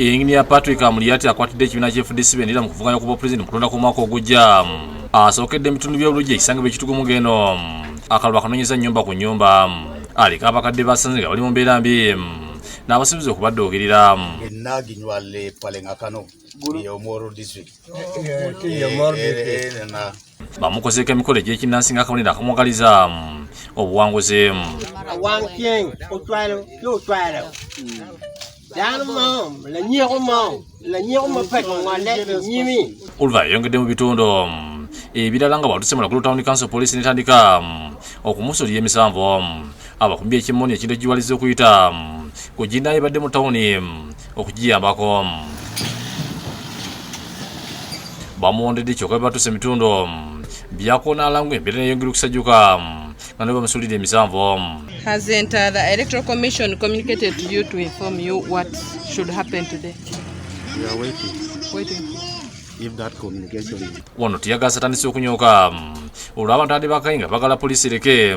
Engineer Patrick Amuriat akwatidde ekibiina ky'FDC bendera mu kuvuganya ku Pulezidenti mu kulonda kw'omwaka ogujja. Asookedde ebitundu by'olujja ekisanga by'ekitugumu geno. Akalulu akanoonyeza nnyumba ku nnyumba. Aliko abakadde basanze nga bali mu mbeera mbi. N'abasuubiza okubaddoogirira. Bamukozeeko emikolo egy'ekinnansi ng'akabonero akamwagaliza obuwanguzi. Oluva yayongedde mu bitundu ebirala nga bwatusemula ku Town Council Poliisi n'etandika okumusuulira emisanvu. Abakubi b'ekimoni ekintu ekiwaliza okuyita ku ginda ebadde mu tawuni okugiyambako. Bamuwondedde kyokka bwe batuuse ebitundu byakoona alangu embeera neyongera okusajjuka nga ne bamusuulira emisanvu. Hasn't the Electoral Commission communicated to you to inform you what should happen today? We are waiting. Waiting. If that communication is... Wano tiyagaza atandise okunyooka olwo abantu abadde bakayinga bagala poliisi ereke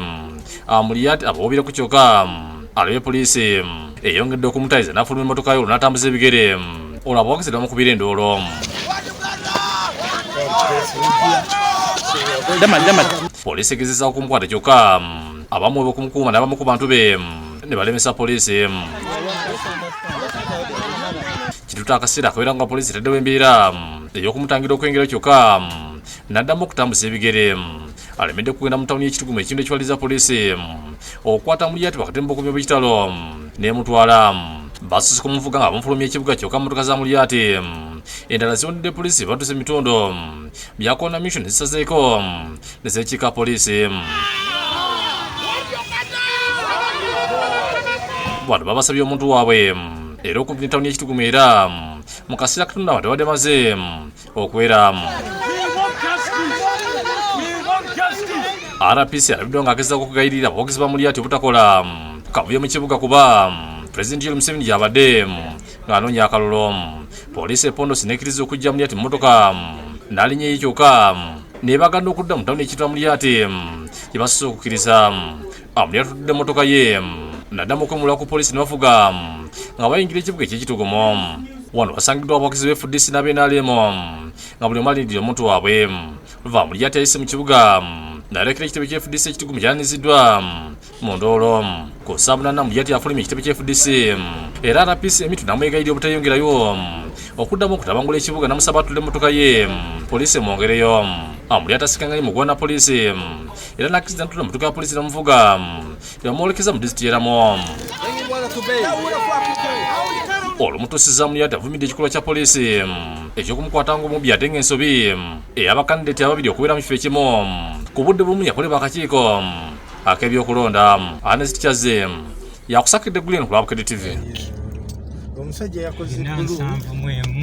Amuriat abawoobera ku kyokka alabe poliisi eyongedde okumutayiza n'afuluma emmotoka yo olwo n'atambuza ebigere olwo abawagizi bamukubira endoolo. Poliisi egezezaako okumukwata kyokka abamu okumukuuma n'abamu ku bantu be ne balemesa poliisi. Kituuta akaseera akabeera nga poliisi etaddewo embeera ey'okumutangira okwengera kyokka n'addamu okutambuza ebigere. Alemedde kugenda mu tawuni y'ekitugumu ekintu ekiwaliza poliisi okukwata Amuriat wakati mu bukuumi bw'ekitalo n'emutwala. Basusse kumuvuga nga bamufulumya ekibuga kyokka mmotoka za Amuriat endala ziwonedde poliisi batuuse emitundu byakoona mission zisazeeko ne zeekiika poliisi. Bano babasabye omuntu waabwe era okumpi n'etawuni y'ekitugumu era mu kaseera katonda abantu badde maze okuwera. RPC alabiddwa ng'agezaako okugayirira abawagizi ba Amuriat obutakola kavuyo mu kibuga kuba Pulezidenti Yoweri Museveni gy'abadde ng'anoonya akalulu. Poliisi epondosi n'ekkiriza okujja Amuriat mu mmotoka n'alinnya ye kyokka ne bagenda okudda mu tawuni y'ekitwa Amuriat gye basusse okukkiriza. Amuriat atudde emmotoka ye n'addamu okwemulwa ku poliisi ne bafuga nga bayingira ekibuga eky'ekitugumu. Wano basangiddwa abawagizi b'FDC n'ab'NRM nga buli omu alindira omuntu waabwe. Luva Amuriat yayise mu kibuga n'alekera ekitebe ky'FDC ekitugumu kyalaniziddwa mu ndoolo. Ku Ssaamunana Amuriat yafulumya ekitebe ky'FDC era RPC emitu n'amwegayirira obutayongerayo okuddamu okutabangula ekibuga n'amusaba atudde emmotoka ye poliisi emwongereyo. Amuriat asikanganye mu ggwana poliisi era n'akkiriza n'atudde emmotoka ya poliisi n'amuvuga yamwolekeza mu disitulikiti y'Eramu. Olumutuusiza Amuriat avumidde ekikolwa kya poliisi eky'okumukwata ng'omubbi ate ng'ensobi ey'abakandideti ababiri okubeera mu kifo ekimu ku budde bumu yakolebwa akakiiko ak'ebyokulonda. Ernest Kyaze yakusakidde Gulien ku Bukedde TV. Omusajja yakoze